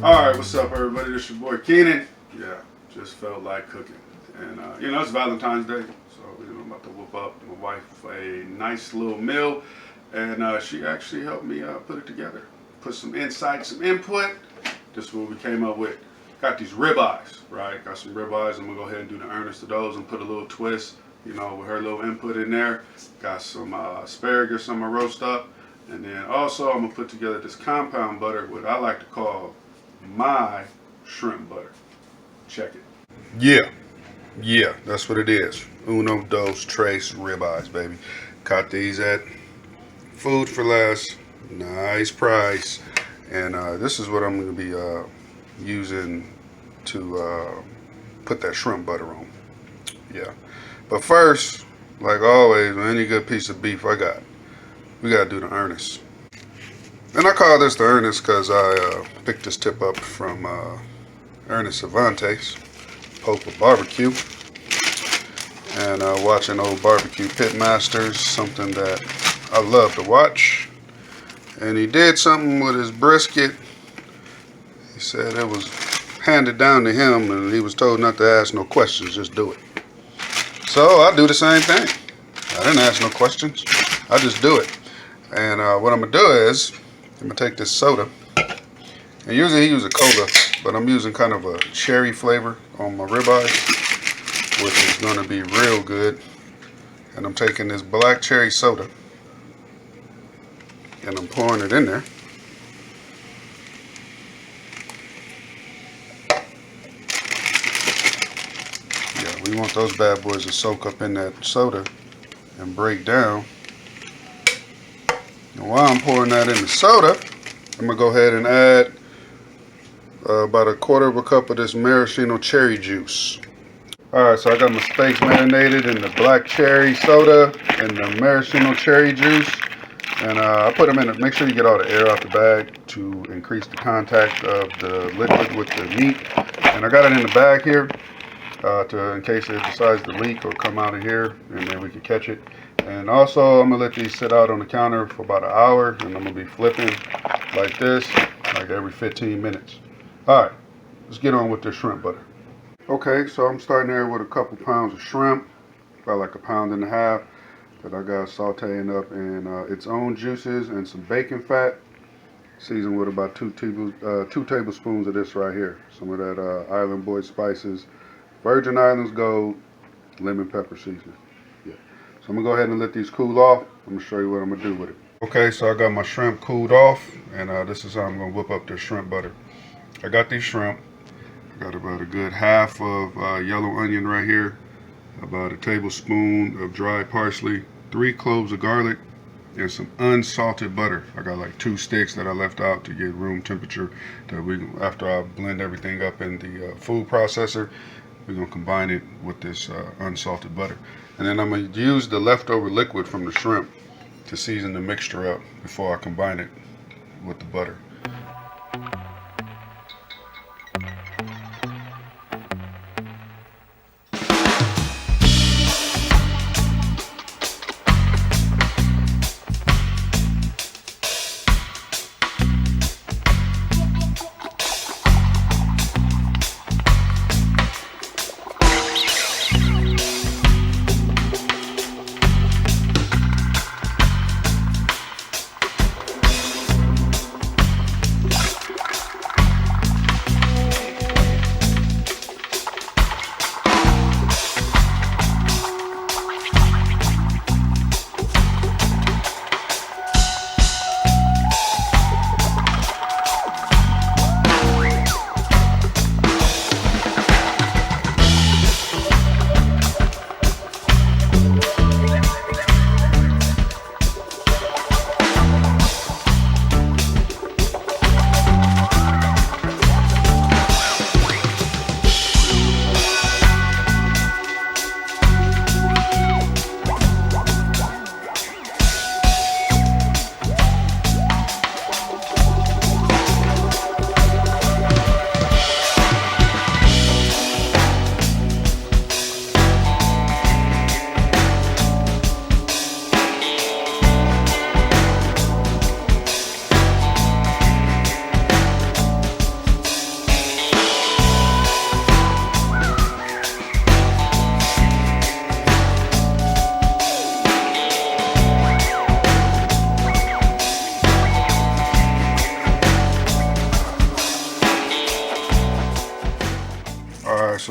Alright, what's up everybody? This your boy Keenan. Yeah, just felt like cooking. And you know, it's Valentine's Day. So I'm about to whip up my wife a nice little meal. And she actually helped me put it together. Put some insight, some input. This is what we came up with. Got these ribeyes, right? Got some ribeyes. I'm gonna go ahead and do the Ernest of those and put a little twist, you know, with her little input in there. Got some asparagus I'm gonna roast up. And then also I'm gonna put together this compound butter, what I like to call my shrimp butter. Check it. Yeah, that's what it is. Uno, dos, tres ribeyes, baby. Caught these at Food for Less. Nice price. And this is what I'm going to be using to put that shrimp butter on. Yeah. But first, like always, with any good piece of beef we got to do the Ernest. And I call this the Ernest because I picked this tip up from Ernest Cervantes, Pope of Barbecue. And watching old barbecue pitmasters, something that I love to watch. And he did something with his brisket. He said it was handed down to him and he was told not to ask no questions, just do it. So I do the same thing. I didn't ask no questions, I just do it. And what I'm gonna do is, I'm gonna take this soda, and usually he uses cola, but I'm using kind of a cherry flavor on my ribeye, which is gonna be real good. And I'm taking this black cherry soda, and I'm pouring it in there. Yeah, we want those bad boys to soak up in that soda and break down. And while I'm pouring that in the soda, I'm gonna go ahead and add about 1/4 cup of this maraschino cherry juice. Alright, so I got my steaks marinated in the black cherry soda and the maraschino cherry juice. And I put them in it. Make sure you get all the air out the bag to increase the contact of the liquid with the meat. And I got it in the bag here in case it decides to leak or come out of here, and then we can catch it. And also, I'm gonna let these sit out on the counter for about an hour, and I'm gonna be flipping like this, like every 15 minutes. All right, let's get on with this shrimp butter. Okay, so I'm starting there with a couple pounds of shrimp, about like 1.5 pounds. That I got sauteing up in its own juices and some bacon fat, seasoned with about 2 tablespoons of this right here. Some of that Island Boy spices, Virgin Islands Gold, lemon pepper seasoning. Yeah. So I'm gonna go ahead and let these cool off. I'm gonna show you what I'm gonna do with it. Okay, so I got my shrimp cooled off, and this is how I'm gonna whip up the shrimp butter. I got these shrimp. I got about a good half of yellow onion right here, about a tablespoon of dry parsley, 3 cloves of garlic, and some unsalted butter. I got like 2 sticks that I left out to get room temperature. That after I blend everything up in the food processor, we're gonna combine it with this unsalted butter. And then I'm gonna use the leftover liquid from the shrimp to season the mixture up before I combine it with the butter.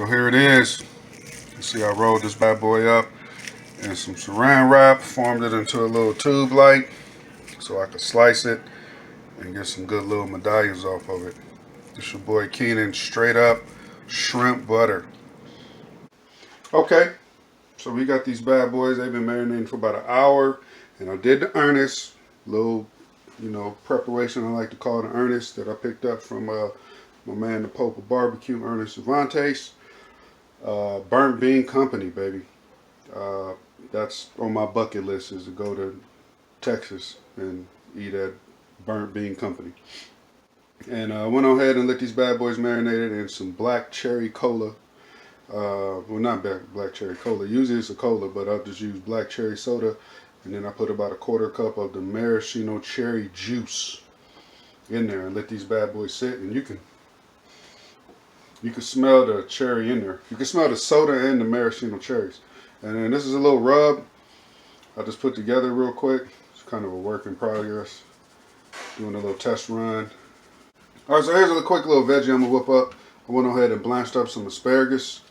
So here it is. You see I rolled this bad boy up in some saran wrap, formed it into a little tube like, so I could slice it and get some good little medallions off of it. It's your boy Keenan, straight up shrimp butter. Okay, so we got these bad boys. They've been marinating for about an hour, and I did the Ernest, little, preparation I like to call the Ernest that I picked up from my man the Pope of Barbecue, Ernest Cervantes. Burnt Bean Company, baby. That's on my bucket list, is to go to Texas and eat at Burnt Bean Company. And I went ahead and let these bad boys marinated in some black cherry cola. Well, not black cherry cola. Usually it's a cola, but I'll just use black cherry soda. And then I put about a quarter cup of the maraschino cherry juice in there and let these bad boys sit. And you can smell the cherry in there. You can smell the soda and the maraschino cherries. And then this is a little rub I just put together real quick. It's kind of a work in progress. Doing a little test run. Alright, so here's a quick little veggie I'm going to whip up. I went ahead and blanched up some asparagus.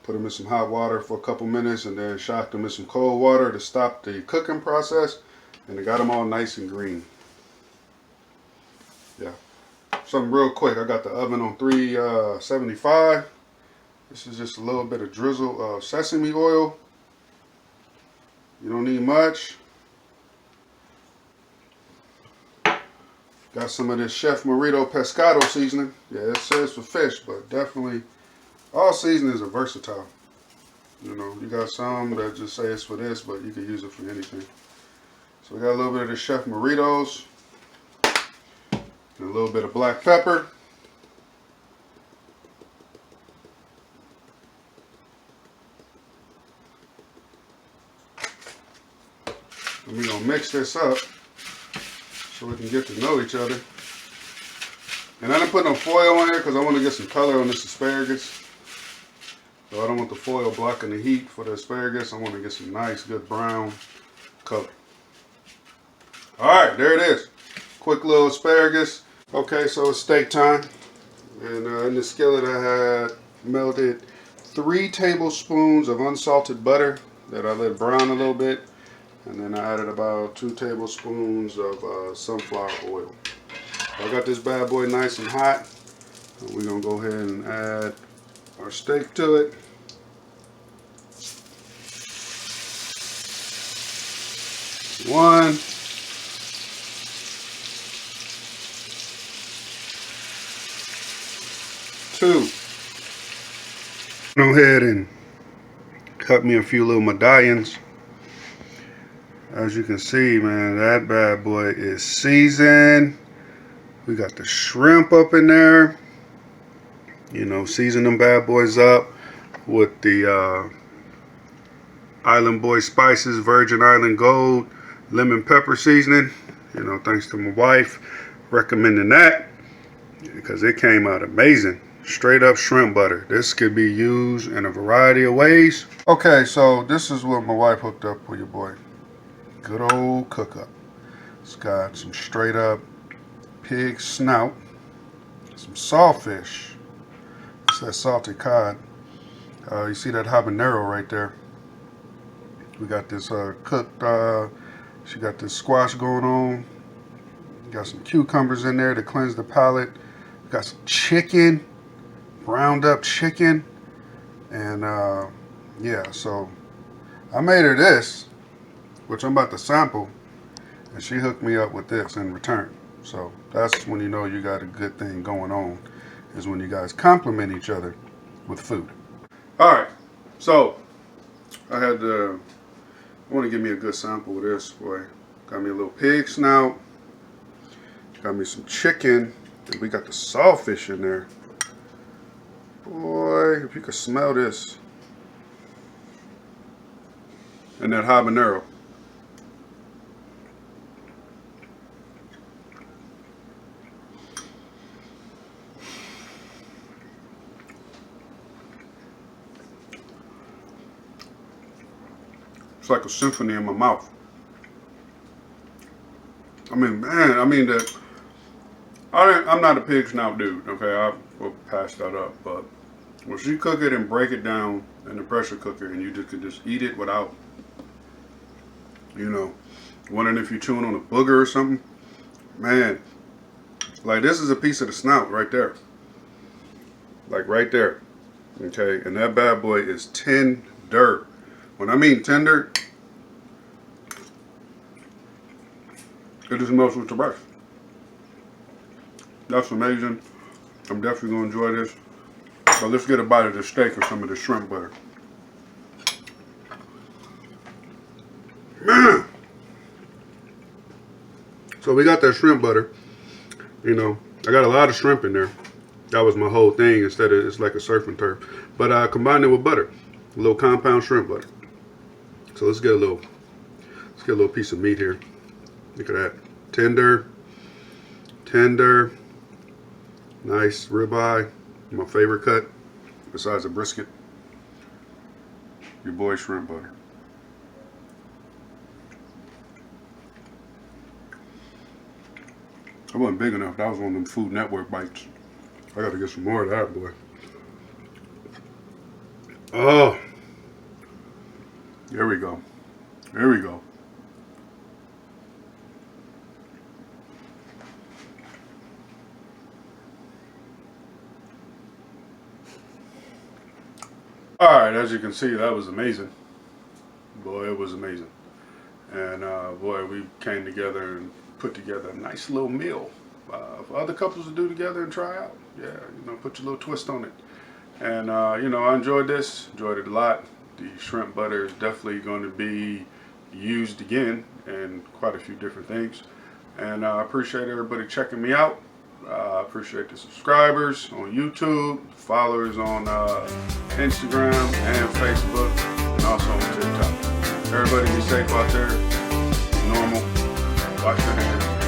Put them in some hot water for a couple minutes and then shocked them in some cold water to stop the cooking process. And I got them all nice and green. Yeah. Something real quick. I got the oven on 375. This is just a little bit of drizzle of sesame oil. You don't need much. Got some of this Chef Merito Pescado seasoning. Yeah, it says for fish, but definitely all seasonings are versatile. You got some that just say it's for this, but you can use it for anything. So we got a little bit of the Chef Meritos. And a little bit of black pepper. And we're going to mix this up so we can get to know each other. And I didn't put no foil on here because I want to get some color on this asparagus. So I don't want the foil blocking the heat for the asparagus. I want to get some nice, good brown color. Alright, there it is. Quick little asparagus. Okay, so it's steak time. And in the skillet I had melted 3 tablespoons of unsalted butter that I let brown a little bit. And then I added about 2 tablespoons of sunflower oil. I got this bad boy nice and hot. We're going to go ahead and add our steak to it. One. Two. Go ahead and cut me a few little medallions. As you can see, man, that bad boy is seasoned. We got the shrimp up in there. Season them bad boys up with the Island Boy Spices, Virgin Island Gold, lemon pepper seasoning. Thanks to my wife recommending that because it came out amazing. Straight up shrimp butter. This could be used in a variety of ways. Okay, so this is what my wife hooked up for your boy. Good old cook up. It's got some straight up pig snout, some sawfish. It's that salted cod. You see that habanero right there. We got this cooked, she got this squash going on. Got some cucumbers in there to cleanse the palate. We got some chicken, browned up chicken. And yeah, so I made her this, which I'm about to sample. And she hooked me up with this in return. So that's when you know you got a good thing going on, is when you guys compliment each other with food. Alright, so I want to give me a good sample of this, boy. Got me a little pig snout, got me some chicken, and we got the sawfish in there. Boy, if you could smell this. And that habanero. It's like a symphony in my mouth. I mean, man, I'm not a pig snout dude, okay? I will pass that up, but When she cook it and break it down in the pressure cooker, and you just can just eat it without, you know, wondering if you're chewing on a booger or something. Man, like this is a piece of the snout right there. Like right there. Okay, and that bad boy is tender. When I mean tender, it just melts with the rice. That's amazing. I'm definitely gonna enjoy this. So let's get a bite of the steak or some of the shrimp butter. Man! So we got that shrimp butter. You know, I got a lot of shrimp in there. That was my whole thing. Instead of, it's like a surf and turf. But I combined it with butter. A little compound shrimp butter. So let's get a little piece of meat here. Look at that. Tender. Nice ribeye. My favorite cut, besides a brisket. Your boy shrimp butter. I wasn't big enough. That was one of them Food Network bites. I gotta get some more of that, boy. Oh. There we go. There we go. Alright, as you can see, that was amazing. Boy, it was amazing. And boy, we came together and put together a nice little meal for other couples to do together and try out. Yeah, you know, put your little twist on it. And you know, I enjoyed this, enjoyed it a lot. The shrimp butter is definitely going to be used again in quite a few different things. And I appreciate everybody checking me out. I appreciate the subscribers on YouTube, followers on Instagram and Facebook, and also on TikTok. Everybody be safe out there. Be normal. Wash your hands.